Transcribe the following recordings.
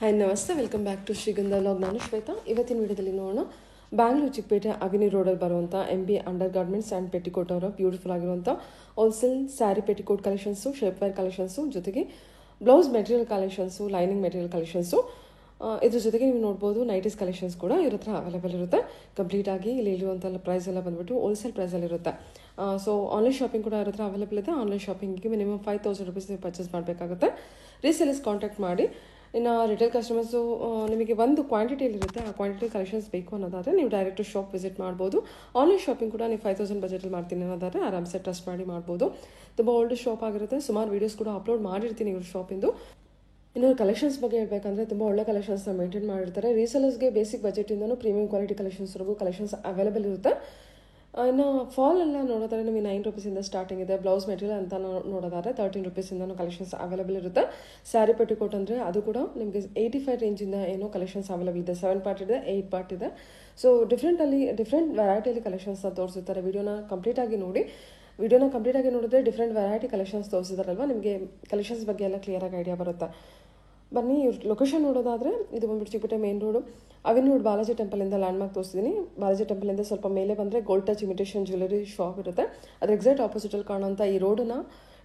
Hi ನಮಸ್ತೆ, welcome back to ಶ್ರೀಗಂಧ vlog. ನಾನು ಶ್ವೇತಾ. ಇವತ್ತಿನ ವಿಡಿಯೋದಲ್ಲಿ ನೋಡೋಣ ಬ್ಯಾಂಗ್ಳೂರು ಚಿಕ್ಕಪೇಟೆ ಅಗ್ನಿ ರೋಡಲ್ಲಿ ಬರುವಂಥ MB under garments and petticoat ಅವರ ಬ್ಯೂಟಿಫುಲ್ ಆಗಿರುವಂಥ wholesale saree petticoat collections, shapewear collections, ಜೊತೆಗೆ blouse material collections, lining material collections, ಇದ್ರ ಜೊತೆಗೆ ನೀವು ನೋಡ್ಬೋದು ನೈಟೀಸ್ ಕಲೆಕ್ಷನ್ಸ್ ಕೂಡ ಇವ್ರ ಹತ್ರ ಅವೈಲೇಬಲ್ ಇರುತ್ತೆ. ಕಂಪ್ಲೀಟಾಗಿ ಇಲ್ಲಿ ಇರುವಂಥ ಪ್ರೈಸ್ ಎಲ್ಲ ಬಂದುಬಿಟ್ಟು ಹೋಲ್ಸೇಲ್ ಪ್ರೈಸಲ್ಲಿ ಇರುತ್ತೆ. ಸೊ ಆನ್ಲೈನ್ ಶಾಪಿಂಗ್ ಕೂಡ ಇವ್ರ ಹತ್ರ ಅವೈಲೇಬಲ್ ಇದೆ. ಆನ್ಲೈನ್ ಶಾಪಿಂಗಿಗೆ ಮಿನಿಮಮ್ 5,000 rupees ನೀವು ಪರ್ಚೇಸ್ ಮಾಡಬೇಕಾಗುತ್ತೆ. ರೀಸೇಲರ್ಸ್ ಕಾಂಟ್ಯಾಕ್ಟ್ ಮಾಡಿ. ಇನ್ನು ರಿಟೇಲ್ ಕಸ್ಟಮರ್ಸು ನಿಮಗೆ ಒಂದು ಕ್ವಾಂಟಿಟಿಯಲ್ಲಿರುತ್ತೆ, ಆ ಕ್ವಾಂಟಿಟಿ ಕಲೆಕ್ಷನ್ಸ್ ಬೇಕು ಅನ್ನೋದಾದರೆ ನೀವು ಡೈರೆಕ್ಟ್ ಶಾಪ್ ವಿಸಿಟ್ ಮಾಡ್ಬೋದು. ಆನ್ಲೈನ್ ಶಾಪಿಂಗ್ ಕೂಡ ನೀವು 5,000 ಬಜೆಟಲ್ಲಿ ಮಾಡ್ತೀನಿ ಅನ್ನೋದಾದರೆ ಆರಾಮ್ಸೆ ಟ್ರಸ್ಟ್ ಮಾಡಿ ಮಾಡ್ಬೋದು. ತುಂಬ ಓಲ್ಡ್ ಶಾಪ್ ಆಗಿರುತ್ತೆ. ಸುಮಾರು ವೀಡಿಯೋಸ್ ಕೂಡ ಅಪ್ಲೋಡ್ ಮಾಡಿರ್ತೀನಿ ಇವ್ರ ಶಾಪಿಂದು. ಇನ್ನು ಕಲೆಕ್ಷನ್ಸ್ ಬಗ್ಗೆ ಹೇಳಬೇಕಂದ್ರೆ ತುಂಬ ಒಳ್ಳೆ ಕಲೆಕ್ಷನ್ಸ್ನ ಮೇಂಟೈನ್ ಮಾಡಿರ್ತಾರೆ. ರೀಸೇಲರ್ಸ್ಗೆ ಬೇಸಿಕ್ ಬಜೆಟಿಂದನೂ ಪ್ರೀಮಿಯಂ ಕ್ವಾಲಿಟಿ ಕಲೆಕ್ಷನ್ಸ್ವರೆಗೂ ಕಲೆಕ್ಷನ್ಸ್ ಅವೈಲೇಬಲ್ ಇರುತ್ತೆ. ಇನ್ನು ಫಾಲ್ ಎಲ್ಲ ನೋಡೋದಾದ್ರೆ ನಿಮಗೆ 9 rupees ಸ್ಟಾರ್ಟಿಂಗ್ ಇದೆ. ಬ್ಲೌಸ್ ಮೆಟೀರಿಯಲ್ ಅಂತ ನೋಡೋದಾದ್ರೆ 13 rupees ಕಲೆಕ್ಷನ್ಸ್ ಅವೈಲೇಬಲ್ ಇರುತ್ತೆ. ಸ್ಯಾರಿ ಪೆಟಿಕೋಟ್ ಅಂದರೆ ಅದು ಕೂಡ ನಿಮಗೆ 85 ರೇಂಜಿಂದ ಏನೋ ಕಲೆಕ್ಷನ್ಸ್ ಅವೈಲೇಬಲ್ ಇದೆ. 7 part ಇದೆ, 8 part ಇದೆ. ಸೊ ಡಿಫ್ರೆಂಟ್ ವೆರೈಟಿಯಲ್ಲಿ ಕಲೆಕ್ಷನ್ಸ್ನ ತೋರಿಸಿರ್ತಾರೆ. ವಿಡಿಯೋನ ಕಂಪ್ಲೀಟಾಗಿ ನೋಡಿದ್ರೆ ಡಿಫ್ರೆಂಟ್ ವೆರೈಟಿ ಕಲೆಕ್ಷನ್ಸ್ ತೋರಿಸಿದಾರಲ್ವ, ನಿಮಗೆ ಕಲೆಕ್ಷನ್ಸ್ ಬಗ್ಗೆ ಎಲ್ಲ ಕ್ಲಿಯರಾಗಿ ಐಡಿಯಾ ಬರುತ್ತೆ. ಬನ್ನಿ, ಇವ್ರ ಲೊಕೇಶನ್ ನೋಡೋದಾದರೆ ಇದು ಬಂದ್ಬಿಟ್ಟು Chikkapete main road, avenue road Balaji ಟೆಂಪಲಿಂದ ಲ್ಯಾಂಡ್ಮಾರ್ಕ್ ತೋರಿಸಿದ್ದೀನಿ. ಬಾಲಾಜಿ ಟೆಂಪಲಿಂದ ಸ್ವಲ್ಪ ಮೇಲೆ ಬಂದರೆ gold touch imitation jewellery shop ಇರುತ್ತೆ. ಅದ್ರ ಎಕ್ಸಾಕ್ಟ್ ಆಪೋಸಿಟಲ್ಲಿ ಕಾಣುವಂಥ ಈ ರೋಡನ್ನ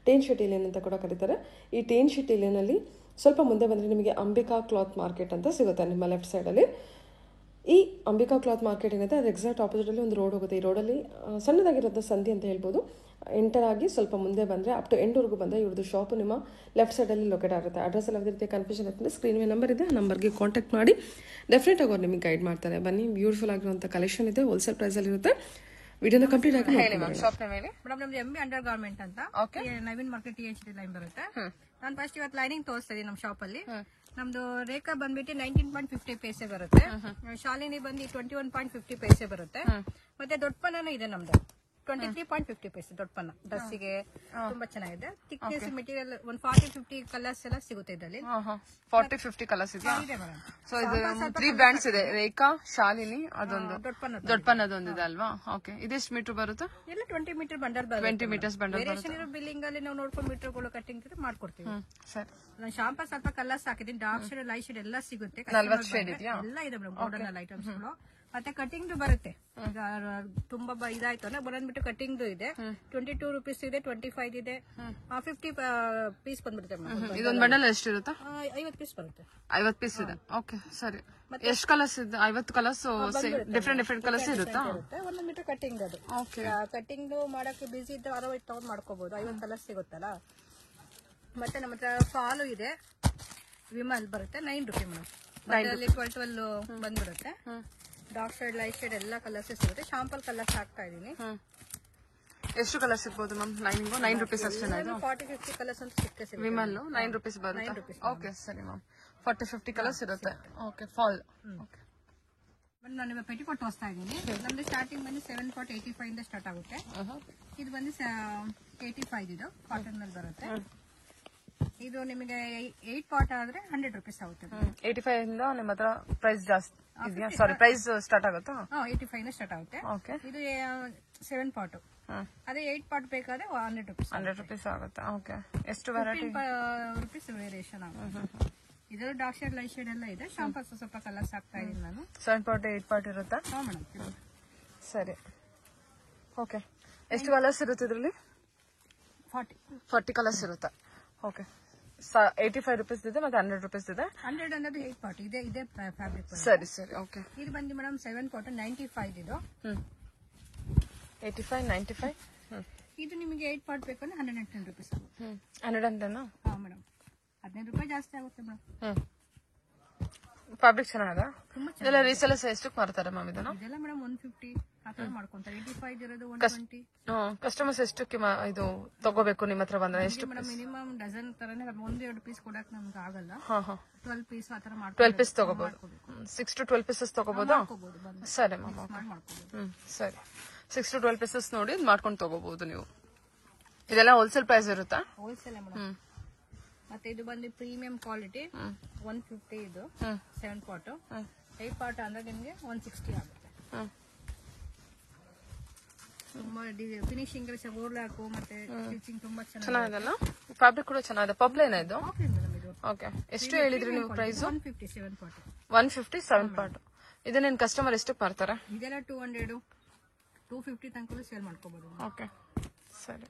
ಟೇನ್ ಶೆಟ್ಟಿ ಲೇನ್ ಅಂತ ಕೂಡ ಕರೀತಾರೆ. ಈ ಟೇನ್ ಶೆಟ್ಟಿ ಲೇನಲ್ಲಿ ಸ್ವಲ್ಪ ಮುಂದೆ ಬಂದರೆ ನಿಮಗೆ ಅಂಬಿಕಾ ಕ್ಲಾತ್ ಮಾರ್ಕೆಟ್ ಅಂತ ಸಿಗುತ್ತೆ ನಿಮ್ಮ ಲೆಫ್ಟ್ ಸೈಡಲ್ಲಿ. ಈ ಅಂಬಿಕಾ ಕ್ಲಾತ್ ಮಾರ್ಕೆಟ್ ಏನಿದೆ ಅದು ಎಕ್ಸಾಕ್ಟ್ ಆಪೋಸಿಟಲ್ಲಿ ಒಂದು ರೋಡ್ ಹೋಗುತ್ತೆ. ಈ ರೋಡಲ್ಲಿ ಸಣ್ಣದಾಗಿರೋಂಥ ಸಂಧಿ ಅಂತ ಹೇಳ್ಬೋದು. ಎಂಟರ್ ಆಗಿ ಸ್ವಲ್ಪ ಮುಂದೆ ಬಂದರೆ ಅಪ್ ಟು ಎಂಡ್ವರೆಗೂ ಬಂದರೆ ಇವ್ರದ್ದು ಶಾಪು ನಿಮ್ಮ ಲೆಫ್ಟ್ ಸೈಡಲ್ಲಿ ಲೊಕೇಟ್ ಆಗುತ್ತೆ. ಅಡ್ರೆಸ್ ಎಲ್ಲ ಯಾವುದೇ ರೀತಿಯ ಕನ್ಫ್ಯೂಷನ್ ಇರ್ತದೆ, ಸ್ಕ್ರೀನ್ ಮೇಲೆ ನಂಬರ್ ಇದೆ, ಆ ನಂಬರ್ಗೆ ಕಾಂಟ್ಯಾಕ್ಟ್ ಮಾಡಿ. ಡೆಫಿನೆಟ್ ಆಗಿ ಅವ್ರು ನಿಮಗೆ ಗೈಡ್ ಮಾಡ್ತಾರೆ. ಬನ್ನಿ, ಬ್ಯೂಟಿಫುಲ್ ಆಗಿರುವಂಥ ಕಲೆಕ್ಷನ್ ಇದೆ, ಹೋಲ್ಸೇಲ್ ಪ್ರೈಸಲ್ಲಿ ಇರುತ್ತೆ. ವಿಡಿಯೋನ ಕಂಪ್ಲೀಟ್ ಆಗಿ ಶಾಪ್ ಮೇಲೆ ಮೇಡಮ್ ನಮ್ದು MB ಅಂಡರ್ ಗಾರ್ಮೆಂಟ್ ಅಂತ ನವೀನ್ ಮಾರ್ಕೆಟ್ THD ಲೈನ್ ಬರುತ್ತೆ. ನಾನು ಫಸ್ಟ್ ಇವತ್ತು ಲೈನಿಂಗ್ ತೋರಿಸ್ತಾ ಇದ್ದೀನಿ ನಮ್ಮ ಶಾಪ್ ಅಲ್ಲಿ. ನಮ್ದು ರೇಖಾ ಬಂದ್ಬಿಟ್ಟು 19.50 ಪೈಸೆ ಬರುತ್ತೆ. ಶಾಲಿನಿ ಬಂದು 21.50 ಪೈಸೆ ಬರುತ್ತೆ. ಮತ್ತೆ ದೊಡ್ಡ ಪನ್ನೂ ಇದೆ ನಮ್ದು 23.50 ಪೈಸೆ. ದೊಡ್ಡ ಪನ್ನ ಡ್ರೆಸ್ಸಿಗೆ ತುಂಬಾ ಚೆನ್ನಾಗಿದೆ. ಥಿಕ್ನೆಸ್ ಮೆಟೀರಿಯಲ್ ಒಂದು 40-50 ಕಲರ್ಸ್ ಎಲ್ಲ ಸಿಗುತ್ತೆ ಇದರಲ್ಲಿ. 40-50 ಕಲರ್ಸ್ ಇದೆ ಮೇಡಮ್. ಸೊ ಇದು 3 ಬ್ರ್ಯಾಂಡ್ಸ್ ಇದೆ, ರೇಖಾ, ಶಾಲಿನಿ, ಅದೊಂದು ದೊಡ್ಡ ಪನ್ನದೊಂದಿದೆ ಅಲ್ವಾ? ಓಕೆ, ಇದೆಷ್ಟು ಮೀಟರ್ ಬರುತ್ತೆ? ಎಲ್ಲ 20 ಮೀಟರ್ ಬಂಡಲ್ ಬರುತ್ತೆ. 20 meters ಬಂಡಲ್ ಬರುತ್ತೆ. ಬಿಲ್ಲಿಂಗ್ ಅಲ್ಲಿ ನಾವು ನೋಡ್ಕೊಂಡು ಮೀಟರ್ಗಳು ಕಟ್ಟಿಂಗ್ ಮಾಡ್ಕೊಡ್ತೀವಿ. ಸರಿ, ನಾನು ಶಾಂಪ ಸ್ವಲ್ಪ ಕಲರ್ಸ್ ಹಾಕಿದ್ದೀನಿ. ಡಾರ್ಕ್ ಶೇಡ್, ಲೈಟ್ ಶೇಡ್ ಎಲ್ಲ ಸಿಗುತ್ತೆ. 40 ಶೇಡ್ ಇದೆಯಾ? ಎಲ್ಲ ಇದೆ ಮೇಡಮ್, ಗೋಲ್ಡನ್ ಐಟಮ್ಸ್ ಗಳು. ಮತ್ತೆ ಕಟಿಂಗ್ ಬರುತ್ತೆ. ಈಗ ತುಂಬಾ ಇದಾಯ್ತು ಅಂದ್ರೆ ಬಂದ್ಬಿಟ್ಟು ಕಟಿಂಗ್ ಇದೆ. 22 rupees ಇದೆ, 25 ಇದೆ, 50 ಪೀಸ್ ಬಂದ್ಬಿಡುತ್ತೆ. ಇದೊಂದು ಬಂಡಲ್ ಎಷ್ಟಿರುತ್ತೆ? 50 ಪೀಸ್ ಬರುತ್ತೆ. 50 ಪೀಸ್ ಇದೆ. ಓಕೆ, ಸರಿ. ಎಷ್ಟು ಕಲರ್ಸ್ ಇದೆ? 50 ಕಲರ್ಸ್ ಡಿಫ್ರೆಂಟ್ ಕಲರ್ಸ್ ಇರುತ್ತಾ? 1 ಮೀಟರ್ ಕಟಿಂಗ್ ಅದು. ಕಟಿಂಗ್ ಮಾಡಕ್ಕೆ ಬಿಸಿ ಇದ್ರೆ 60 ತಗೊಂಡ್ ಮಾಡ್ಕೋಬಹುದು. 50 ಕಲರ್ಸ್ ಸಿಗುತ್ತಲ್ಲ. ಮತ್ತೆ ನಮ್ಮ ಹತ್ರ ಫಾಲು ಇದೆ, ವಿಮಲ್ ಬರುತ್ತೆ 9 rupees ಮೇಡಮ್. 12 ಬಂದ್ಬಿಡುತ್ತೆ. ಡಾರ್ಕ್ ಶೇಡ್, ಲೈಟ್ ಶೇಡ್ ಎಲ್ಲ ಕಲರ್ಸ್ ಸಿಗುತ್ತೆ. ಶಾಂಪಲ್ ಕಲರ್ಸ್ ಹಾಕ್ತಾ ಇದೀನಿ. ಎಷ್ಟು ಕಲರ್ ಸಿಗ್ಬೋದು ಮ್ಯಾಮ್? 9 rupees ಅಷ್ಟೇನಾ? 40-50 ಕಲರ್ಸ್ ಅಂತ ಸಿಗುತ್ತೆ. ವಿಮಲ್ 9 rupees ಬರುತ್ತೆ. ಓಕೆ, ಸರಿ ಮ್ಯಾಮ್. 40-50 ಕಲರ್ಸ್ ಇರುತ್ತೆ. Okay, fall. ಓಕೆ, ನಾನು ಇವಾಗ ಪೆಟಿಕೋಟ್ ತೋರಿಸ್ತಾ ಇದ್ದೀನಿ. ನಮ್ದು ಸ್ಟಾರ್ಟಿಂಗ್ ಬಂದು 7.85 ಇಂದ ಸ್ಟಾರ್ಟ್ ಆಗುತ್ತೆ. ಇದು ಬಂದು 85 ಇದು ಕಾಟನ್ ನಲ್ಲಿ ಬರುತ್ತೆ. ಇದು ನಿಮಗೆ 8 part ಆದ್ರೆ 100 rupees ಆಗುತ್ತೆ. 85 ಇಂದ ನಿಮ್ಮ ಹತ್ರ ಪ್ರೈಸ್ ಜಾಸ್ತಿ ಇದೆಯಾ? ಸಾರಿ, ಪ್ರೈಸ್ ಸ್ಟಾರ್ಟ್ ಆಗುತ್ತಾ? 85 ಇಂದ ಸ್ಟಾರ್ಟ್ ಆಗುತ್ತೆ. ಇದು 7 part. ಅದೇ 8 part ಬೇಕಾದ್ರೆ 100 rupees. 100 rupees ಆಗುತ್ತೆ. ಓಕೆ, ಎಷ್ಟು ವೆರೈಟಿ? rupees ವೇರಿಯೇಷನ್ ಆಗುತ್ತೆ. ಇದರ ಡಾರ್ಕ್ ಶೇಡ್, ಲೈಟ್ ಶೇಡ್ ಎಲ್ಲ ಇದೆ. ಶಾಂಪಲ್ ಸ್ವಲ್ಪ ಕಲರ್ಸ್ ಹಾಕ್ತಾ ಇದೀನಿ ನಾನು. 7 part 8 part ಇರುತ್ತಾ? ಹಾ ಮೇಡಮ್. ಸರಿ, ಓಕೆ. ಎಷ್ಟು ಕಲರ್ಸ್ ಇರುತ್ತೆ ಇದರಲ್ಲಿ? 40 ಕಲರ್ಸ್ ಇರುತ್ತೆ. ಓಕೆ, 85 rupees ಇದೆ ಮತ್ತೆ 100 rupees ಇದೆ. 100 ಅನ್ನೋದು 8 part ಇದೆ ಫ್ಯಾಬ್ರಿಕ್. ಸರಿ, ಓಕೆ. ಇದು ಬಂದು ಮೇಡಮ್ 7 part 95 ಇದು. 85, 95. ಇದು ನಿಮಗೆ 8 part ಬೇಕಂದ್ರೆ 110 rupees. 110? ಹಾ ಮೇಡಮ್, 15 ರೂಪಾಯಿ ಜಾಸ್ತಿ ಆಗುತ್ತೆ ಮೇಡಮ್. ಫ್ಯಾಬ್ರಿಕ್ ಚೆನ್ನಾಗದ? ಇದೆಲ್ಲ ರೀಸೇಲರ್ಸ್ ಎಷ್ಟಕ್ಕೆ ಮಾರ್ತಾರೆ ಮ್ಯಾಮ್ ಇದನ್ನ? ಇದೆಲ್ಲ ಮೇಡಮ್ 150 ಆ ತರ ಮಾಡ್ಕೊಂತಾರೆ. 85 ಇರೋದು 120. ಕಸ್ಟಮರ್ಸ್ ಎಷ್ಟಕ್ಕೆ ಇದು ತಗೋಬೇಕು ನಿಮ್ಮ ಹತ್ರ ಬಂದ್ರೆ? ಎಷ್ಟು ಮಿನಿಮಮ್ ಡಜನ್ ತರನೇ 1-2 ಪೀಸ್ ಕೊಡಕ್ ನಮ್ಗೆ ಆಗಲ್ಲ. 12 ಪೀಸ್ ಆ ತರ 12 ಪೀಸ್ ತಗೋಬಹುದು. 6 to 12 pieces ತಗೋಬಹುದಾ? ಸರಿ ಮ್ಯಾಮ್, ಸರಿ. 6 to 12 pieces ನೋಡಿ ಮಾಡ್ಕೊಂಡು ತಗೋಬಹುದು ನೀವು. ಇದೆಲ್ಲ ಹೋಲ್ಸೇಲ್ ಪ್ರೈಸ್ ಇರುತ್ತಾ? Wholesale madam. ಮತ್ತೆ ಇದು ಬಂದು ಪ್ರೀಮಿಯಂ ಕ್ವಾಲಿಟಿ 150 ಇದು 7 part. 8 part ಅಂದ್ರೆ ನಿಮಗೆ 160 ಆಗುತ್ತೆ. ತುಂಬಾ ಫಿನಿಶಿಂಗ್ ಓರ್ಲಾಕು ಮತ್ತೆ ಸ್ಟಿಚಿಂಗ್ ತುಂಬಾ ಚೆನ್ನಾಗಿದೆ. ಫ್ಯಾಬ್ರಿಕ್ ಕೂಡ ಚೆನ್ನಾಗಿದೆ. ಪಬ್ಲೇನ ಇದು? ಮೇಡಮ್ ಇದು ಇದು ಓಕೆ, ಎಷ್ಟು ಹೇಳಿದ್ರಿ ನೀವು ಪ್ರೈಸ್? 150 7 ಪಾಟ್. 150 7 ಪಾಟ್. ಇದನ್ನೇನು ಕಸ್ಟಮರ್ ಎಷ್ಟಕ್ಕೆ ಮಾರ್ತಾರೆ? ಇದೆಲ್ಲ 200 250 ತನಕ ಸೇಲ್ ಮಾಡ್ಕೋಬಹುದು. ಓಕೆ ಸರಿ,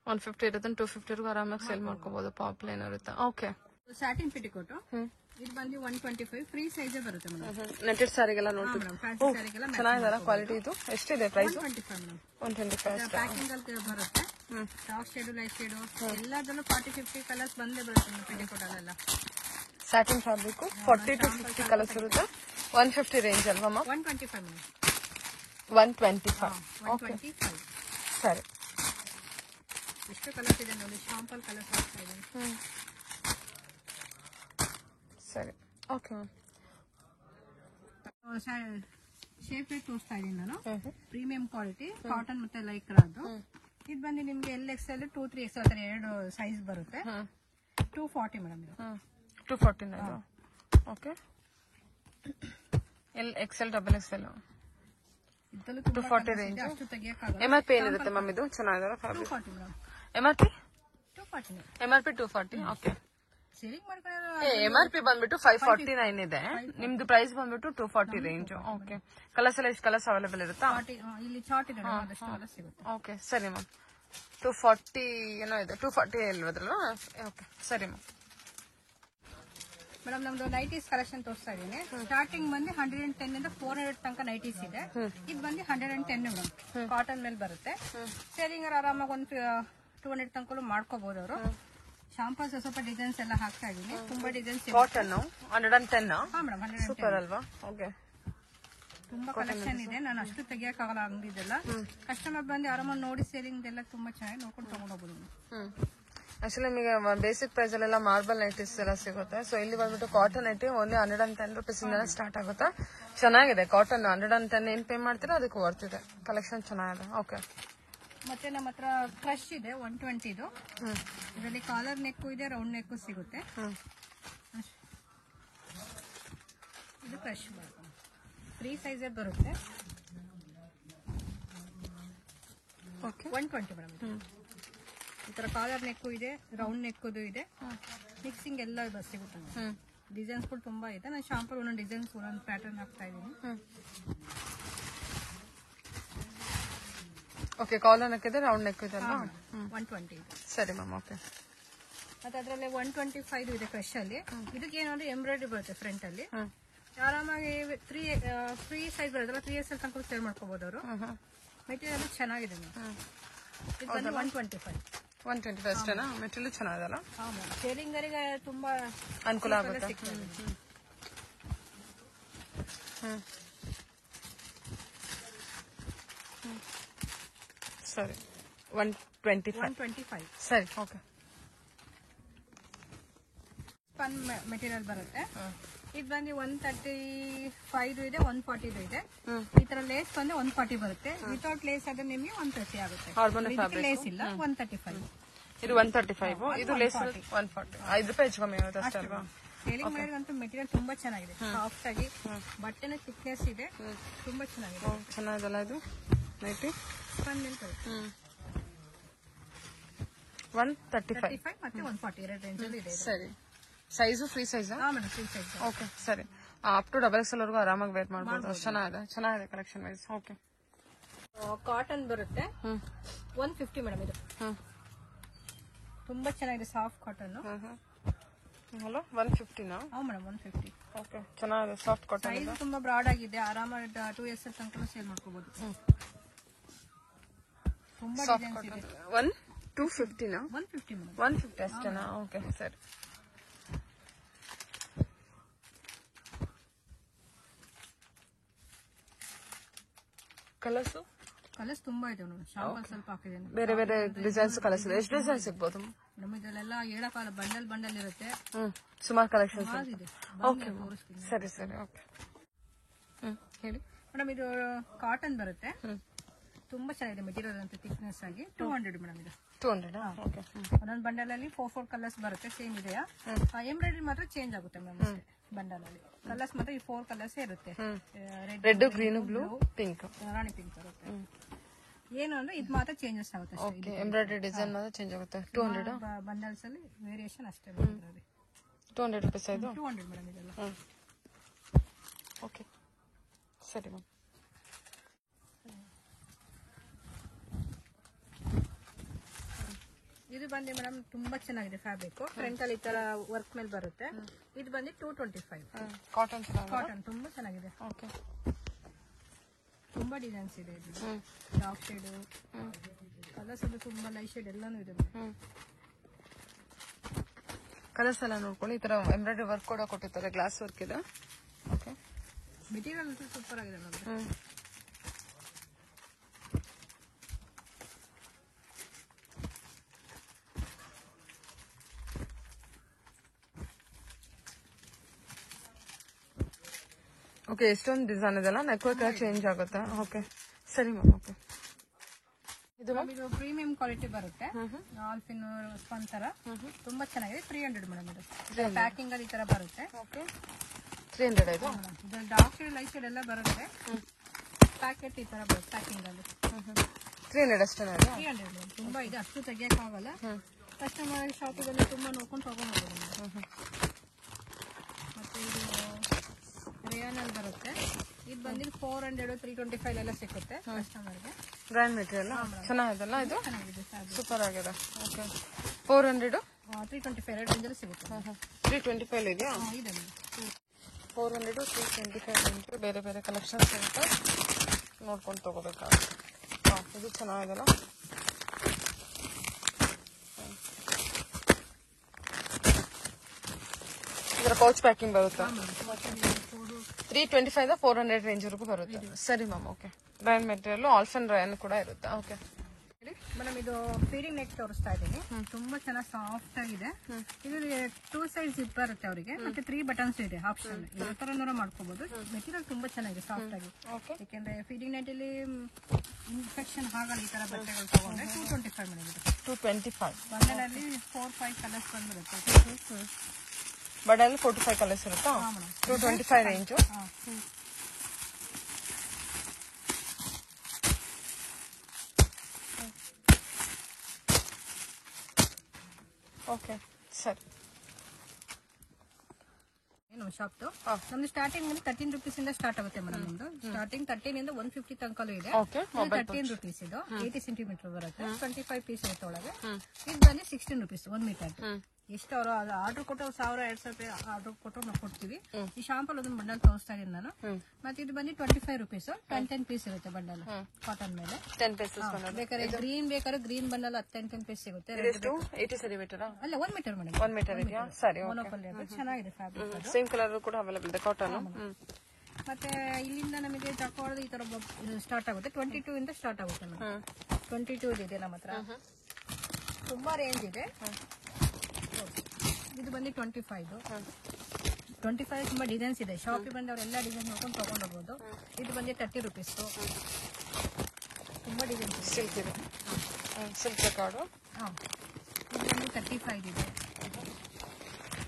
150 ಇರುತ್ತೆ, 250 ಆರಾಮಾಗಿ ಸೇಲ್ ಮಾಡ್ಕೋಬಹುದು. ಪಾಪ್ಲೈನ್ ಇರುತ್ತೆ. ಓಕೆ, ಸ್ಯಾಟಿನ್ ಪೆಟಿಕೋಟ್ ಇದು ಬಂದು 125 ಫ್ರೀ ಸೈಜ್ ಬರುತ್ತೆ ಮೇಡಮ್. ನೆಟೆಡ್ ಸಾರಿಗೆಲ್ಲ ನೋಡಿ ಫ್ಯಾನ್ಸಿ ಸ್ಯಾರಿಗೆಲ್ಲ ಚೆನ್ನಾಗಿದೆಲ್ಲ ಕ್ವಾಲಿಟಿ. ಇದು ಎಷ್ಟಿದೆ ಪ್ರೈಸ್? 125 ಮೇಡಮ್. 125. ಪ್ಯಾಕಿಂಗ್ ಅಲ್ಲಿ ಬರುತ್ತೆ. ಡಾರ್ಕ್ ಶೇಡ್ ಲೈಟ್ ಶೇಡ್ ಎಲ್ಲದಲ್ಲೂ 40-50 ಕಲರ್ಸ್ ಬಂದೇ ಬರುತ್ತೆ ಪೆಟಿಕೋಟ್ ಅಲ್ಲೆಲ್ಲ. ಸ್ಯಾಟಿನ್ ಫ್ಯಾಬ್ರಿಕ್ 40 to 50 ಕಲರ್ಸ್ ಇರುತ್ತೆ. 150 ರೇಂಜ್ ಅಲ್ವಾ? 125 ಮೇಡಮ್. 125. 125. ಸರಿ, ಎಷ್ಟು ಕಲರ್ಸ್ ಇದೆ ನೋಡಿ, ಶಾಂಪಲ್ ಕಲರ್ಸ್ ಆಗ್ತಾ ಇದೆ. ಸರಿ, ಓಕೆ ಮ್ಯಾಮ್. ಶೇಪ್ ತೋರಿಸ್ತಾ ಇದೀನಿ ನಾನು. ಪ್ರೀಮಿಯಂ ಕ್ವಾಲಿಟಿ ಕಾಟನ್ ಮತ್ತೆ ಲೈಕ್ರಾದು. ಇದು ಬಂದು ನಿಮ್ಗೆ LXL 2 3XL ಎರಡು ಸೈಜ್ ಬರುತ್ತೆ. 240 madam. 249. Okay, LXL XXL 240 range. ಅಷ್ಟು ತೆಗಿಯಕ್ಕಾಗಲ್ಲ. MRP ಏನಿರುತ್ತೆ ಮ್ಯಾಮ್? ಇದು ಚೆನ್ನಾಗಿದೆಲ್ಲ fabric. 240 madam. MRP 240. MRP 240. Okay, selling ಮಾಡ್ಕೊಳ್ಳೋ MRP ಬಂದ್ಬಿಟ್ಟು 549 ಇದೆ. ನಿಮ್ದು ಪ್ರೈಸ್ ಬಂದ್ಬಿಟ್ಟು 240 ರೇಂಜ್. ಓಕೆ, ಕಲರ್ಸ್ ಎಲ್ಲ ಎಷ್ಟು ಕಲರ್ಸ್ ಅವೈಲೇಬಲ್ ಇರುತ್ತಾ? ಇಲ್ಲಿ ಚಾರ್ಟ್ ಇದೆ ಅದಷ್ಟು ಕಲರ್ಸ್ ಸಿಗುತ್ತೆ. ಓಕೆ ಸರಿ ಮ್ಯಾಮ್. 240 ಏನೋ ಇದೆ, 240 ಹೇಳಿದ್ರಲ್ಲ? ಓಕೆ ಸರಿ ಮ್ಯಾಮ್. ಮೇಡಮ್ ನಮ್ದು ನೈಟೀಸ್ ಕಲೆಕ್ಷನ್ ತೋರಿಸ್ತಾ ಇದೀನಿ. ಸ್ಟಾರ್ಟಿಂಗ್ ಬಂದು 110 ಇಂದ 400 ತನಕ ನೈಟೀಸ್ ಇದೆ. ಇದು ಬಂದು 110 ಮೇಡಮ್. ಕಾಟನ್ ಮೇಲೆ ಬರುತ್ತೆ. ಸೇಲಿಂಗ್ ಆರಾಮಾಗಿ ಒಂದು 200 ತನಕ ಮಾಡ್ಕೋಬಹುದು ಅವರು. ಶಾಂಪಲ್ಸ್ ಸ್ವಲ್ಪ ಡಿಸೈನ್ಸ್ ಎಲ್ಲ ಹಾಕ್ತಾ ಇದೀನಿ. ತುಂಬಾ ಡಿಸೈನ್ಸ್. ಕಾಟನ್ 110. ಹಾ ಮೇಡಮ್, 110 ಸೂಪರ್ ಅಲ್ವಾ? ಓಕೆ, ತುಂಬಾ ಕಲೆಕ್ಷನ್ ಇದೆ. ನಾನು ಅಷ್ಟು ತೆಗಿಯಕ್ಕಾಗಲ್ಲ ಅಂಗಡಿದೆಲ್ಲ. ಕಸ್ಟಮರ್ ಬಂದು ಆರಾಮಾಗಿ ನೋಡಿ ಸೇಲಿಂಗ್ ಎಲ್ಲ ತುಂಬಾ ಚೆನ್ನಾಗಿ ನೋಡ್ಕೊಂಡು ತಗೊಂಡ್ ಹೋಗ್ಬೋದು. ಆಕ್ಚುಲಿ ನಿಮಗೆ ಬೇಸಿಕ್ ಪ್ರೈಸ್ ಅಲ್ಲೆಲ್ಲ ಮಾರ್ಬಲ್ ನೈಟೀಸ್ ಎಲ್ಲ ಸಿಗುತ್ತೆ. ಸೊ ಇಲ್ಲಿ ಬಂದ್ಬಿಟ್ಟು ಕಾಟನ್ ನೈಟಿ ಓನ್ಲಿ 110 ರುಪೀಸ್ ಇಂದ ಸ್ಟಾರ್ಟ್ ಆಗುತ್ತೆ. ಚೆನ್ನಾಗಿದೆ ಕಾಟನ್. 110 ಏನ್ ಪೇ ಮಾಡ್ತೀರಾ ಅದಕ್ಕೆ ವರ್ತಿದೆ. ಕಲೆಕ್ಷನ್ ಚೆನ್ನಾಗಿದೆ. ಓಕೆ, ಮತ್ತೆ ನಮ್ಮ ಹತ್ರ ಕ್ರಶ್ ಇದೆ 120. ಇದರಲ್ಲಿ ಕಾಲರ್ ನೆಕ್ ಇದೆ, ರೌಂಡ್ ನೆಕ್ ಸಿಗುತ್ತೆ. ಇದು ಕ್ರಶ್ ಫ್ರೀ ಸೈಜ್ ಬರುತ್ತೆ. 120 ಮೇಡಮ್. ಈ ತರ ಕಾಲರ್ ನೆಕ್ ಇದೆ, ರೌಂಡ್ ನೆಕ್ ಇದೆ. ಮಿಕ್ಸಿಂಗ್ ಎಲ್ಲ ಸಿಗುತ್ತೆ. ಡಿಸೈನ್ಸ್ ಗಳು ತುಂಬಾ ಇದೆ. ನಾನು ಶಾಂಪಲ್ ಒಂದೊಂದು ಡಿಸೈನ್ಸ್ ಒಂದೊಂದು ಪ್ಯಾಟರ್ನ್ ಹಾಕ್ತಾ ಇದ್ದೀನಿ. ಓಕೆ, ಕಾಲರ್ ನೆಕ್ ಇದೆ, ರೌಂಡ್ ನೆಕ್ ಇದೆ ಅಲ್ವಾ? 120 ಇದೆ. ಸರಿ ಮ್ಯಾಮ್. ಓಕೆ, ಮತ್ತೆ ಅದರಲ್ಲಿ 125 ಇದೆ ಕ್ರಶ್ ಅಲ್ಲಿ. ಇದಕ್ಕೆ ಏನಂದ್ರೆ ಎಂಬ್ರಾಯ್ಡ್ರಿ ಬರುತ್ತೆ ಫ್ರಂಟ್ ಅಲ್ಲಿ. ಆರಾಮಾಗಿ ಫ್ರೀ ಸೈಜ್ ಬರುತ್ತಲ್ಲ, 3XL ತನಕ ಸೇಲ್ ಮಾಡ್ಕೋಬಹುದು ಅವರು. ಮೆಟೀರಿಯಲ್ ಚೆನ್ನಾಗಿದೆ. ಇದು ಬಂದು 125 ಅಷ್ಟೇನಾ? ಮೆಟೀರಿಯಲ್ ಚೆನ್ನಾಗಿದಲ್ಲ? ಸೇಲಿಂಗ್ ಅವರಿಗೆ ತುಂಬಾ ಅನುಕೂಲ ಆಗುತ್ತೆ. ಸರಿ, 125. ಸರಿ, ಓಕೆ. ಸ್ಪನ್ ಮೆಟೀರಿಯಲ್ ಬರುತ್ತೆ. ಇದು ಬಂದು 135 ಇದೆ, 140 ಇದೆ. ಈ ತರ ಲೇಸ್ ಬಂದು 140 ಬರುತ್ತೆ. ವಿತೌಟ್ ಲೇಸ್ ಆದ್ರೆ ನಿಮಗೆ 130 ಆಗುತ್ತೆ. ಲೇಸ್ ಇಲ್ಲ 135. ಇದು 135. ಇದು ಲೇಸ್ 140. 5 ರೂಪಾಯಿ ಹೆಚ್ಚು ಕಮ್ಮಿ ಆಗುತ್ತೆ ಅಷ್ಟೇ ಅಲ್ವಾ? ಸೇಲಿಂಗ್ ಮಾಡಿದಂತೂ ಮೆಟೀರಿಯಲ್ ತುಂಬಾ ಚೆನ್ನಾಗಿದೆ. ಸಾಫ್ಟ್ ಆಗಿ ಬಟ್ಟೆನ ಥಿಕ್ನೆಸ್ ಇದೆ. ತುಂಬಾ ಚೆನ್ನಾಗಿದೆ. ಚೆನ್ನಾಗಿದಲ್ಲ ಇದು ನೈಟಿ? ಸ್ಪನ್ ಮೇಲೆ ಬರುತ್ತೆ. 135 ಮತ್ತೆ 140 ಎರಡು ರೇಂಜ್ ಅಲ್ಲಿ ಇದೆ. ಸರಿ, size free size? Free size. Okay ಸರಿ. ಅಪ್ ಟು XXL ವರೆಗೂ ಆರಾಮಾಗಿ ವೇರ್ ಮಾಡಬಹುದು. ಚೆನ್ನಾಗಿದೆ ಕಲೆಕ್ಷನ್ ವೈಸ್. ಓಕೆ, ಕಾಟನ್ ಬರುತ್ತೆ 150 ಮೇಡಮ್. ಇದು ತುಂಬಾ ಚೆನ್ನಾಗಿದೆ, ಸಾಫ್ಟ್ ಕಾಟನ್. ಹಲೋ, 150ನಾ? ಹಾ ಮೇಡಮ್, 150. ಓಕೆ, ಚೆನ್ನಾಗಿದೆ, ಸಾಫ್ಟ್ ಕಾಟನ್. ಸೈಜ್ ತುಂಬಾ ಬ್ರಾಡ್ ಆಗಿದೆ. ಆರಾಮಾಗಿ 2XL ತನಕ ಸೇಲ್ ಮಾಡ್ಕೋಬಹುದು. ತುಂಬಾ ಡಿಸೈನ್ಸ್ ಇದೆ. 250ನಾ? 150 ಮೇಡಮ್. 150 ಅಷ್ಟೇನಾ? ಓಕೆ ಸರಿ. ಕಲರ್ಸ್ ತುಂಬಾ ಇದೆ ನೋಡಿ. ಶಾಂಪಲ್ ಸ್ವಲ್ಪ ಹಾಕಿದ್ದೇನೆ. ಬೇರೆ ಬೇರೆ ಡಿಸೈನ್ಸ್ ಕಲರ್ಸ್ ಇದೆ. ಎಷ್ಟು ಡಿಸೈನ್ ಸಿಗ್ಬೋದು ನಮ್ಮ ಇದೆಲ್ಲ ಹೇಳಕಾಲ ಬಂಡಲ್ ಇರುತ್ತೆ. ಸುಮಾರು ಕಲೆಕ್ಷನ್ಸ್ ಇದೆ. ಓಕೆ ಸರಿ ಸರಿ. ಓಕೆ, ಹೇಳಿ ಮೇಡಮ್. ಇದು ಕಾಟನ್ ಬರುತ್ತೆ. ತುಂಬಾ ಚೆನ್ನಾಗಿದೆ ಮೆಟೀರಿಯಲ್ ಅಂತ ಥಿಕ್ನೆಸ್ ಆಗಿ. 200 ಮೇಡಮ್. ಇದು 200. ಓಕೆ, ಒಂದೊಂದು ಬಂಡಲ್ ಅಲ್ಲಿ 4 ಕಲರ್ಸ್ ಬರುತ್ತೆ. ಸೇಮ್ ಇದೆಯಾ? ಎಂಬ್ರಾಯ್ಡ್ರಿ ಮಾತ್ರ ಚೇಂಜ್ ಆಗುತ್ತೆ ಮ್ಯಾಮ್ ಅಷ್ಟೇ. ಬಂಡಲ್ ಅಲ್ಲಿ ಕಲರ್ಸ್ ಮಾತ್ರ ಈ 4 ಕಲರ್ಸ್ ಇರುತ್ತೆ. ರೆಡ್, ಗ್ರೀನ್, ಬ್ಲೂ, ಪಿಂಕ್, ರಾಣಿ ಪಿಂಕ್ ಬರುತ್ತೆ. ಏನು ಅಂದ್ರೆ ಇದು ಮಾತ್ರ ಚೇಂಜಸ್ ಆಗುತ್ತೆ ಅಷ್ಟೇ. ಓಕೆ ಎಂಬ್ರಾಯ್ಡ್ರಿ ಡಿಸೈನ್ ಮಾತ್ರ ಚೇಂಜ್ ಆಗುತ್ತೆ. 200 ಬಂಡಲ್ಸ್ ಅಲ್ಲಿ ವೇರಿಯೇಷನ್ ಅಷ್ಟೇ. 200 ರೂಪೀಸ್ ಇದು. 200 ಮೇಡಮ್ ಇದೆಲ್ಲ. ಓಕೆ ಸರಿ ಮ್ಯಾಮ್. ಇದು ಬಂದು ಮೇಡಮ್ ತುಂಬಾ ಚೆನ್ನಾಗಿದೆ ಫ್ಯಾಬ್ರಿಕ್. ಫ್ರಂಟ್ ಅಲ್ಲಿ ಈ ತರ ವರ್ಕ್ ಮೇಲೆ ಬರುತ್ತೆ. ಇದು ಬಂದು 225. ಕಾಟನ್ ಕಾಟನ್ ತುಂಬಾ ಚೆನ್ನಾಗಿದೆ. ಓಕೆ ತುಂಬಾ ಡಿಸೈನ್ಸ್ ಇದೆ. ಇದು ಡಾರ್ಕ್ ಶೇಡ್, ಕಲರ್ಸ್ ಅದು ತುಂಬಾ ಲೈಟ್ ಶೇಡ್ ಎಲ್ಲಾನು ಇದೆ. ಕಲರ್ಸ್ ಎಲ್ಲ ನೋಡ್ಕೊಳ್ಳಿ. ಈ ತರ ಎಂಬ್ರಾಯ್ಡ್ರಿ ವರ್ಕ್ ಕೂಡ ಕೊಟ್ಟಿರ್ತಾರೆ, ಗ್ಲಾಸ್ ವರ್ಕ್ ಇದೆ. ಓಕೆ ಮೆಟೀರಿಯಲ್ ಸೂಪರ್ ಆಗಿದೆ ಮೇಡಮ್. ಓಕೆ ಎಷ್ಟೊಂದು ಡಿಸೈನ್ ಇದೆಲ್ಲ ನೆಕ್ ವರ್ಕ್ ಚೇಂಜ್ ಆಗುತ್ತೆ. ಓಕೆ ಸರಿ ಮ್ಯಾಮ್. ಓಕೆ ಇದು ಪ್ರೀಮಿಯಂ ಕ್ವಾಲಿಟಿ ಬರುತ್ತೆ. ಆಲ್ಫಿನ್ ಸ್ಪನ್ ತರ ತುಂಬಾ ಚೆನ್ನಾಗಿದೆ. 300 ಮೇಡಮ್. ಇದು ಪ್ಯಾಕಿಂಗ್ ಅಲ್ಲಿ ಈ ತರ ಬರುತ್ತೆ. ಓಕೆ 300 ಇದು. ಇದು ಡಾರ್ಕ್ ಶೇಡ್ ಲೈಟ್ ಶೇಡ್ ಎಲ್ಲ ಬರುತ್ತೆ. ಪ್ಯಾಕೆಟ್ ಈ ತರ ಬರುತ್ತೆ ಪ್ಯಾಕಿಂಗ್ ಅಲ್ಲಿ. 300 ಅಷ್ಟೇ. 300 ತುಂಬಾ ಇದೆ, ಅಷ್ಟು ತೆಗಿಯಕ್ಕಾಗಲ್ಲ. ಕಸ್ಟಮರ್ ಶಾಪಿಗೆ ತುಂಬಾ ನೋಡ್ಕೊಂಡು ತಗೊಂಡ್ಬೋದು. ಮತ್ತೆ ಇದು ರೇಯಾನ್ ಅಲ್ಲಿ ಬರುತ್ತೆ. ಇದು ಬಂದಿದ್ದು 400 325 ಎಲ್ಲ ಸಿಗುತ್ತೆ ಕಸ್ಟಮರ್ಗೆ. ಗ್ರ್ಯಾಂಡ್ ಮೆಟೀರಿಯಲ್ ಚೆನ್ನಾಗಿದೆಲ್ಲ ಇದು. ಚೆನ್ನಾಗಿದೆ, ಸೂಪರ್ ಆಗಿದೆ. ಓಕೆ 400 325 ರೇಂಜ್ ಅಲ್ಲಿ ಸಿಗುತ್ತೆ. 325 ಇದೆಯಾ? ಇದೆ 400 325 ಬೇರೆ ಬೇರೆ ಕಲೆಕ್ಷನ್ಸ್ ಇರುತ್ತೆ, ನೋಡ್ಕೊಂಡು ತಗೋಬೇಕಾಗುತ್ತೆ. ಇದು ಚೆನ್ನಾಗಿದೆಲ್ಲ. ಇದರ ಪೌಚ್ ಪ್ಯಾಕಿಂಗ್ ಬರುತ್ತೆ. 325 400 ರೇಂಜ್ ವರೆಗೂ ಬರುತ್ತೆ. ಸರಿ ಮ್ಯಾಮ್. ಓಕೆ ಬ್ರ್ಯಾಂಡ್ ಮೆಟೀರಿಯಲ್ ಆಲ್ಫನ್ ರಯಾನ್ ಕೂಡ ಇರುತ್ತೆ. ಓಕೆ ಮೇಡಮ್ ಇದು ಫೀಡಿಂಗ್ ನೆಕ್ ತೋರಿಸ್ತಾ ಇದ್ದೀನಿ. ತುಂಬಾ ಚೆನ್ನಾಗಿ ಸಾಫ್ಟ್ ಆಗಿದೆ. ಇದು 2 ಸೈಡ್ ಜಿಪ್ ಬರುತ್ತೆ ಅವರಿಗೆ. ಮತ್ತೆ 3 ಬಟನ್ಸ್ ಇದೆ ಆಪ್ಷನ್. ಯಾವ ತರ ಮಾಡ್ಕೋಬಹುದು. ಮೆಟೀರಿಯಲ್ ತುಂಬಾ ಚೆನ್ನಾಗಿದೆ, ಸಾಫ್ಟ್ ಆಗಿ. ಯಾಕೆಂದ್ರೆ ಫೀಡಿಂಗ್ ನೆಟ್ ಅಲ್ಲಿ ಇನ್ಫೆಕ್ಷನ್ ಆಗಲ್ಲ. ಈ ತರ ಬಟ್ಟೆಗಳು ತಗೊಂಡ್ರೆ 225 ಮೇಡಮ್. 225 ಬಂಡಲಲ್ಲಿ 4-5 ಕಲರ್ಸ್ ಬಂದಿರುತ್ತೆ. ಬಡಲ್ಲಿ 45 ಕಲರ್ಸ್ ಇರುತ್ತಾ? 225 ರೇಂಜು. ಓಕೆ ಸರಿ. ಏನು ಶಾಪ್ ನಮ್ದು ಸ್ಟಾರ್ಟಿಂಗ್ ಅಲ್ಲಿ 13 ರೂಪೀಸ್ ಇಂದ ಸ್ಟಾರ್ಟ್ ಆಗುತ್ತೆ ಮೇಡಮ್. ನಮ್ದು ಸ್ಟಾರ್ಟಿಂಗ್ 13 ಇಂದ 150 ತನಕಲೂ ಇದೆ. 13 ರೂಪೀಸ್ ಇದು 80 ಸೆಂಟಿಮೀಟರ್ ಬರುತ್ತೆ. 25 ಪೀಸ್ ಇರುತ್ತೆ ಒಳಗೆ. ಇದು ಬಂದು 16 ರೂಪೀಸ್ 1 ಮೀಟರ್. ಎಷ್ಟು ಅವರು ಆರ್ಡರ್ ಕೊಟ್ಟು 1000-2000 ರೂಪಾಯಿ ಆರ್ಡರ್ ಕೊಟ್ಟು ನಾವು ಕೊಡ್ತೀವಿ. ಈ ಶಾಂಪಲ್ ಅದನ್ನ ಬಂಡಲ್ ತೋರಿಸ್ತಾ ಇದೀನಿ ನಾನು. ಮತ್ತೆ ಇದು ಬಂದು 25 ರೂಪೀಸ್ 10 ಪೀಸ್ ಇರುತ್ತೆ ಬಂಡಲ್ ಕಾಟನ್ ಮೇಲೆ. 10 ಪೀಸಸ್ ಬೇಕಾದ್ರೆ ಬೇಕಾದ್ರೆ ಗ್ರೀನ್ ಬಂಡಲ್ 10 ಪೀಸ್ ಸಿಗುತ್ತೆ. 80 ಸೆಂಟಿಮೀಟರ್ ಅಲ್ಲ 1 ಮೀಟರ್ ಮೇಡಮ್. 1 ಮೀಟರ್ ಇದೆಯಾ? ಸರಿ. ಚೆನ್ನಾಗಿದೆ ಫ್ಯಾಬ್ರಿಕ್. ಸೇಮ್ ಕಲರ್ ಕೂಡ ಅವೈಲೇಬಲ್ ಇದೆ ಕಾಟನ್. ಮತ್ತೆ ಇಲ್ಲಿಂದ ನಮಗೆ ತಕೊಳ್ಳೋದು ಈ ತರ ಸ್ಟಾರ್ಟ್ ಆಗುತ್ತೆ. 22 ಇಂದ ಸ್ಟಾರ್ಟ್ ಆಗುತ್ತೆ ಮೇಡಮ್. 22 ಇದೆ ನಮ್ಮ ಹತ್ರ. ತುಂಬಾ ರೇಂಜ್ ಇದೆ. ಇದು ಬಂದು 25. ತುಂಬಾ ಡಿಸೈನ್ಸ್ ಇದೆ. ಶಾಪಿಗೆ ಬಂದವ್ರು ಎಲ್ಲ ಡಿಸೈನ್ ನೋಡ್ಕೊಂಡು ತಗೊಂಡ್ ಹೋಗ್ಬೋದು. ಇದು ಬಂದು 30 ರೂಪೀಸ್. ತುಂಬಾ ಡಿಸೈನ್ಸ್ ಇದೆ. ಸಿಲ್ಕ್ ಇದೆ. Silk card. ಇದು ಬಂದು 35 ಇದೆ.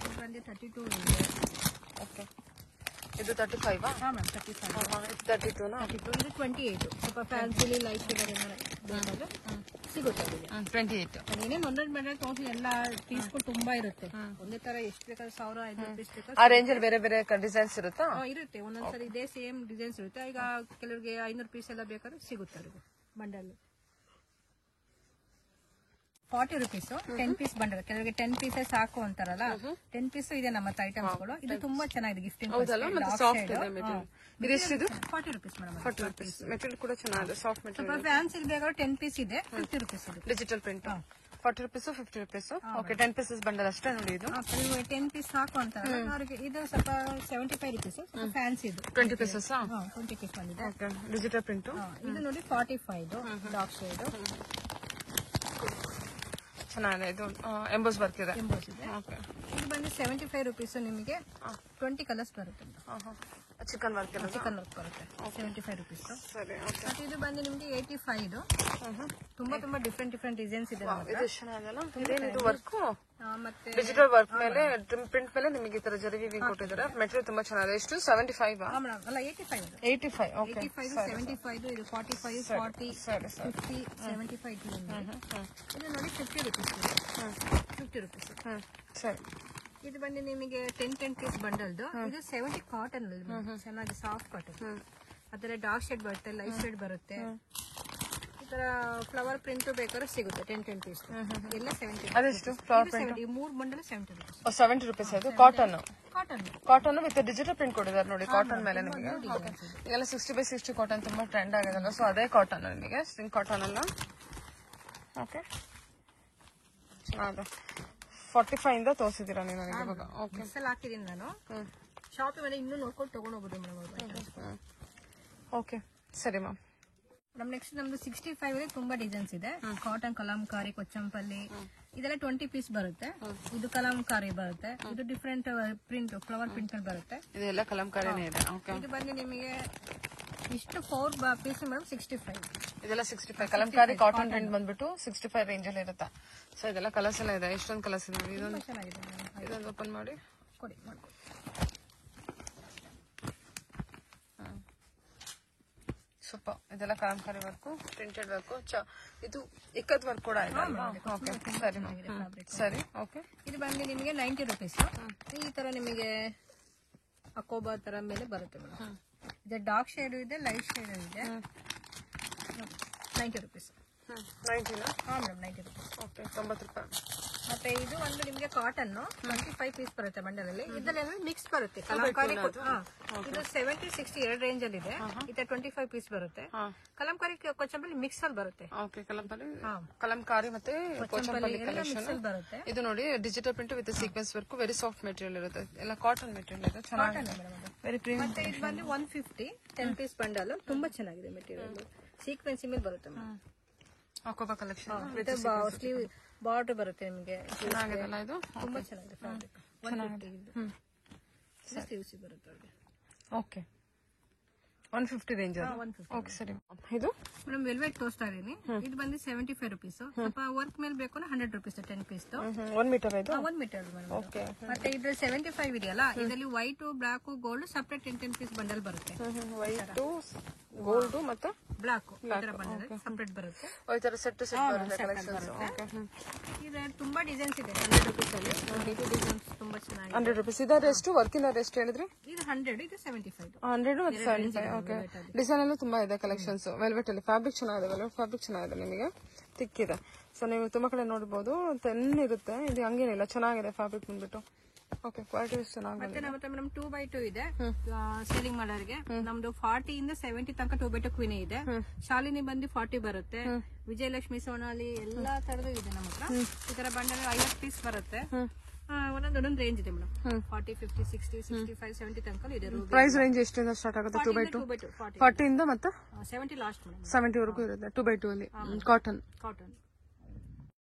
ಇದು ಬಂದು 32 ಇದೆ. ಓಕೆ ಇದು 35. ಹಾ ಮ್ಯಾಮ್ 35. 32 ನಾ? 32 ಇದು 28. ಸ್ವಲ್ಪ ಫ್ಯಾನ್ಸಿಲಿ ಲೈಟ್ ಬೇಕಾದ್ರೆ ಸಿಗುತ್ತೆ. 28. ಏನೇನು 100 ಮೇಲೆ ತೋರಿಸಿ ಎಲ್ಲ ಪೀಸ್ಗಳು ತುಂಬಾ ಇರುತ್ತೆ. ಒಂದೇ ತರ ಎಷ್ಟು ಬೇಕಾದ್ರೆ 1500 ಪೀಸ್ ಬೇಕಾದ್ರೆ ಆ ರೇಂಜ್ ಅಲ್ಲಿ ಬೇರೆ ಬೇರೆ ಡಿಸೈನ್ಸ್ ಇರುತ್ತಾ? ಇರುತ್ತೆ. ಒಂದೊಂದ್ಸರಿ ಇದೇ ಸೇಮ್ ಡಿಸೈನ್ಸ್ ಇರುತ್ತೆ. ಈಗ ಕೆಲವರಿಗೆ 500 ಪೀಸ್ ಎಲ್ಲ ಬೇಕಾದ್ರೆ ಸಿಗುತ್ತೆ ಅವ್ರಿಗೆ ಬಂಡಲ್. 40 rupees 10 piece bundle. ಕೆಲವರಿಗೆ 10 ಪೀಸ್ ಸಾಕು ಅಂತಾರಲ್ಲ, 10 ಪೀಸ್ ಇದೆ ನಮ್ಮ ಐಟಮ್ಸ್ ಗಳು. ಇದು ತುಂಬಾ ಚೆನ್ನಾಗಿದೆ gifting. 40 rupees madam. 40 rupees. Material ಕೂಡ ಚೆನ್ನಾಗಿದೆ, ಸಾಫ್ಟ್ ಮೆಟೀರಿಯಲ್. ಸ್ವಲ್ಪ ಫ್ಯಾನ್ಸಿ ಬೇಕಾದ್ರೆ 10 ಪೀಸ್ ಇದೆ 50 ರೂಪೀಸ್ ಇದೆ. Digital print 40 rupees 50 rupees. Okay 10 pieces bundle ಅಷ್ಟೇ ನೋಡಿ. ಇದು 10 ಪೀಸ್ ಸಾಕು ಅಂತಾರಲ್ಲ ಅವ್ರಿಗೆ ಇದು ಸ್ವಲ್ಪ 75 ರೂಪೀಸ್. ಫ್ಯಾನ್ಸಿ ಇದು 20 ಪೀಸಸ್. 20 ಪೀಸ್ ಬಂದಿದೆ. Okay digital print. ಇದು ನೋಡಿ 45 ಡಾರ್ಕ್ ಶೇಡ್. ಚೆನ್ನಾಗಿದೆ. ಇದು ಎಂಬೋಸ್ ವರ್ಕ್ ಇದೆ. ಎಂಬೋಸ್ ಇದೆ. ಓಕೆ ಇದು ಬಂದು ಬಂದು 75 ರುಪೀಸ್ ನಿಮಗೆ 20 ಕಲರ್ಸ್ ಬರುತ್ತೆ. ಚಿಕನ್ ವರ್ಕ್ ಎಲ್ಲ ಚಿಕನ್ ವರ್ಕ್ ಬರುತ್ತೆ 75 ರುಪೀಸ್. ಸರಿ. ಮತ್ತೆ ಇದು ಬಂದು ನಿಮಗೆ 85. ತುಂಬಾ ಡಿಫ್ರೆಂಟ್ ಡಿಸೈನ್ಸ್ ಇದೆ. ಇದು ಚೆನ್ನಾಗಲ್ಲ, ಇದೇನಿದು ವರ್ಕ್ ಮತ್ತೆ ಡಿಜಿಟಲ್ ವರ್ಕ್ ಮೇಲೆ ಪ್ರಿಂಟ್ ಮೇಲೆ ನಿಮಗೆ ಈ ತರ ಜರಿ ಕೊಟ್ಟಿದ್ದಾರೆ. ಮೆಟೀರಿಯಲ್ ತುಂಬಾ ಚೆನ್ನಾಗಿದೆ. ಎಷ್ಟು 75 ಅಲ್ಲ 85. 85 ಓಕೆ 85 75 ಇದು 45 40 50 75 ಇದು ನೋಡಿ 50 ರುಪೀಸ್. 50 ರುಪೀಸ್. ಸರಿ. ಇದು ಬಂದು ನಿಮಗೆ 10 ಪೀಸ್ ಬಂಡಲ್ದು. ಇದು 70 ಕಾಟನ್ ಚೆನ್ನಾಗಿ ಸಾಫ್ಟ್ ಕಾಟನ್. ಅದರ ಡಾರ್ಕ್ ಶೇಡ್ ಬರುತ್ತೆ, ಲೈಟ್ ಶೇಡ್ ಬರುತ್ತೆ. ಈ ತರ ಫ್ಲವರ್ ಪ್ರಿಂಟ್ ಬೇಕಾದ್ರೆ ಸಿಗುತ್ತೆ 10 ಪೀಸ್ ಎಲ್ಲ 70. ಅದೆಷ್ಟು flower print? 3 bundle 70 rupees. 70 rupees. ಅದು cotton cotton with digital print ಕೊಟ್ಟಿದ್ದಾರೆ ನೋಡಿ ಕಾಟನ್ ಮೇಲೆ ನಿಮಗೆ. ಈಗೆಲ್ಲ 60/60 ಕಾಟನ್ ತುಂಬಾ ಟ್ರೆಂಡ್ ಆಗಿದಲ್ಲ, ಸೊ ಅದೇ ಕಾಟನ್ ನಿಮಗೆ, ಸ್ಟ್ರಿಂಗ್ ಕಾಟನ್ ಅಲ್ಲ. ಓಕೆ ಚೆನ್ನಾಗಿದೆ. 45 ಇಂದ ತೋರಿಸಿದೀರಾ ನೀವು ನನಗೆ ಇವಾಗ. ಓಕೆ ಮಿಕ್ಸಲ್ಲಿ ಹಾಕಿದೀನಿ ನಾನು. ಶಾಪ್ ಮೇಲೆ ಇನ್ನೂ ನೋಡ್ಕೊಂಡು ತಗೊಂಡು ಹೋಗ್ಬೋದು ಮೇಡಮ್. ಓಕೆ ಸರಿ ಮ್ಯಾಮ್. ನೆಕ್ಸ್ಟ್ ನಮ್ದು 65 ಅಲ್ಲಿ ತುಂಬಾ ಡಿಸೈನ್ಸ್ ಇದೆ. ಕಾಟನ್ ಕಲಾಂಕಾರಿ, ಕೊಚ್ಚಂಪಲ್ಲಿ ಇದೆಲ್ಲ 20 ಪೀಸ್ ಬರುತ್ತೆ. ಇದು ಕಲಾಂಕಾರಿ ಬರುತ್ತೆ. ಇದು ಡಿಫ್ರೆಂಟ್ ಪ್ರಿಂಟ್ ಫ್ಲವರ್ ಪ್ರಿಂಟ್ ಅಲ್ಲಿ ಬರುತ್ತೆ. ಇದೆಲ್ಲ ಕಲಂಕಾರಿನೇ ಇದೆ. ಓಕೆ ಇದು ಬಂದು ನಿಮಗೆ ಇಷ್ಟು 4 ಪೀಸ್ ಮೇಡಮ್ 65. ಇದೆಲ್ಲ 65 ಕಲಂಕಾರಿ ಕಾಟನ್ ಪ್ರಿಂಟ್ ಬಂದ್ಬಿಟ್ಟು 65 ರೇಂಜ್ ಅಲ್ಲಿ ಇರುತ್ತೆ. ಸೊ ಇದೆಲ್ಲ ಕಲರ್ಸ್ ಎಲ್ಲ ಇದೆ. ಎಷ್ಟೊಂದು ಕಲರ್ಸ್ ಇದೆ ನೋಡಿ. ಇದೊಂದು ಚೆನ್ನಾಗಿದೆ. ಇದೊಂದು ಓಪನ್ ಮಾಡಿ ಕೊಡಿ. ಸೂಪರ್. ಇದೆಲ್ಲ ಕಲಂಕಾರಿ ವರ್ಕು, ಪ್ರಿಂಟೆಡ್ ವರ್ಕು, ಇದು ಇಕ್ಕದ್ ವರ್ಕ್ ಕೂಡ ಇದೆ. ಓಕೆ ಸರಿ ಸರಿ. ಓಕೆ ಇದು ಬಂದು ನಿಮಗೆ 90 ರುಪೀಸ್. ಈ ತರ ನಿಮಗೆ ಅಕೋಬಾ ತರ ಮೇಲೆ ಬರುತ್ತೆ ಮೇಡಮ್. ಇದು ಡಾರ್ಕ್ ಶೇಡ್ ಇದೆ, ಲೈಟ್ ಶೇಡ್ ಇದೆ. 90 ರುಪೀಸ್. 90 madam 90 rupees. ಓಕೆ 90 ರೂಪಾಯಿ. ಮತ್ತೆ ಇದು ಒಂದು ನಿಮಗೆ ಕಾಟನ್ 25 ಪೀಸ್ ಬರುತ್ತೆ ಬಂಡಲಲ್ಲಿ. ಇದರಲ್ಲಿ ಮಿಕ್ಸ್ ಬರುತ್ತೆ. ಕಲಂಕಾರಿ ಇದು 70 60 ಎರಡು ರೇಂಜ್ ಅಲ್ಲಿ ಇದೆ. ಇದು 25 ಪೀಸ್ ಬರುತ್ತೆ. ಕಲಂಕಾರಿ ಕೊಚ್ಚಂಪಲ್ಲಿ ಮಿಕ್ಸ್ ಅಲ್ಲಿ ಬರುತ್ತೆ. ಓಕೆ ಕಲಂಕಾರಿ ಮತ್ತೆ ಕೊಚ್ಚಂಪಲ್ಲಿ ಕಲೆಕ್ಷನ್ ಬರುತ್ತೆ. ಇದು ನೋಡಿ digital print with sequence work, very soft material ಇರುತ್ತೆ. ಎಲ್ಲ ಕಾಟನ್ ಮೆಟೀರಿಯಲ್ ಇದೆ. ಚೆನ್ನಾಗಿದೆ. Very premium. ಮತ್ತೆ ಇದು ಬಂದು 150 10 ಪೀಸ್ ಬಂಡಲ್. ತುಂಬಾ ಚೆನ್ನಾಗಿದೆ ಮೆಟೀರಿಯಲ್. ಸೀಕ್ವೆನ್ಸ್ ಮೇಲೆ ಬರುತ್ತೆ ಮೇಡಮ್. ಅಕೋಬಾ ಕಲೆಕ್ಷನ್ ಸ್ಲೀವ್ ಬಾರ್ಡರ್ ಬರುತ್ತೆ ನಿಮಗೆ. ಚೆನ್ನಾಗಿದೆಲ್ಲ ಇದು. ತುಂಬಾ ಚೆನ್ನಾಗಿದೆ ಫ್ಯಾಬ್ರಿಕ್. 150 ಸ್ಲೀವ್ಸ್ ಬರುತ್ತೆ. Okay 150 range. ಓಕೆ ಸರಿ. ಇದು ಮೇಡಮ್ ವೆಲ್ವೆಟ್ ತೋರಿಸ್ತಾ ಇದೀನಿ. ಇದು ಬಂದು 75 ರುಪೀಸ್. ಸ್ವಲ್ಪ ವರ್ಕ್ ಮೇಲೆ ಬೇಕು ಅಂದ್ರೆ 100 ರುಪೀಸ್ 10 ಪೀಸ್. 1 ಮೀಟರ್ ಇದು. 1 ಮೀಟರ್ ಮೇಡಮ್. ಮತ್ತೆ ಇದ್ರ 75 ಇದೆಯಲ್ಲ, ಇದರಲ್ಲಿ white black gold separate 10 piece bundle ಬರುತ್ತೆ. ವೈಟ್ ಗೋಲ್ಡ್ ಮತ್ತೆ ಬ್ಲಾಕ್ ಬಂಡಲ್ ಸಪರೇಟ್ ಬರುತ್ತೆ. ಈ ತರ ಸೆಟ್ ಬರುತ್ತೆ ಕಲೆಕ್ಷನ್ಸ್. ಓಕೆ ಇದು ತುಂಬಾ ಡಿಸೈನ್ಸ್ ಇದೆ 100 ರುಪೀಸ್ ಅಲ್ಲಿ. ಇದು ಡಿಸೈನ್ಸ್ ತುಂಬಾ ಚೆನ್ನಾಗಿದೆ. 100 ರುಪೀಸ್. ಇದರ ಎಷ್ಟು ವರ್ಕಿನ ಎಷ್ಟು ಹೇಳಿದ್ರಿ? ಇದು 100, ಇದು 75. 100 ಮತ್ತು 75. ಓಕೆ ಡಿಸೈನ್ ಎಲ್ಲ ತುಂಬಾ ಇದೆ ಕಲೆಕ್ಷನ್ಸ್. ವೆಲ್ವೆಟ್ ಅಲ್ಲಿ ಫ್ಯಾಬ್ರಿಕ್ ಚೆನ್ನಾಗಿದೆ. ವೆಲ್ವೆಟ್ ಫ್ಯಾಬ್ರಿಕ್ ಚೆನ್ನಾಗಿದೆ ನಿಮಗೆ, ತಿಕ್ಕಿದೆ. ಸೊ ನೀವು ತುಂಬಾ ಕಡೆ ನೋಡಬಹುದು 10 ಇರುತ್ತೆ. ಇದು ಹಂಗೇನಿಲ್ಲ, ಚೆನ್ನಾಗಿದೆ ಫ್ಯಾಬ್ರಿಕ್ ಬಂದ್ಬಿಟ್ಟು. ಓಕೆ ಕ್ವಾಲಿಟಿ ಚೆನ್ನಾಗಿದೆ. ಮತ್ತೆ ನಮ್ಮ ಹತ್ರ ಮೇಡಮ್ 2x2 ಇದೆ ಸೇಲಿಂಗ್ ಮಾಡೋರಿಗೆ. ನಮ್ದು 40 ಇಂದ 70 ತನಕ 2x2 ಕ್ವೀನ್ ಇದೆ. ಶಾಲಿನಿ ಬಂದು 40 ಬರುತ್ತೆ. ವಿಜಯಲಕ್ಷ್ಮಿ, ಸೋನಾಲಿ ಎಲ್ಲಾ ತರದ್ದು ಇದೆ ನಮ್ಮ ಹತ್ರ. ಈ ತರ ಬಂಡಲ್ 50 ಪೀಸ್ ಬರುತ್ತೆ. ಒಂದೊಂದು ರೇಂಜ್ ಇದೆ ಮೇಡಮ್. 40 50 60 65 70 ತನಕ ಇದೆ. ಪ್ರೈಸ್ ರೇಂಜ್ ಎಷ್ಟಿಂದ ಸ್ಟಾರ್ಟ್ ಆಗುತ್ತೆ? 2x2 40 ಇಂದ ಮತ್ತೆ 70 ಲಾಸ್ಟ್ ಮೇಡಮ್. 70 ವರೆಗೂ ಇರುತ್ತೆ 2x2 ಅಲ್ಲಿ. ಕಾಟನ್.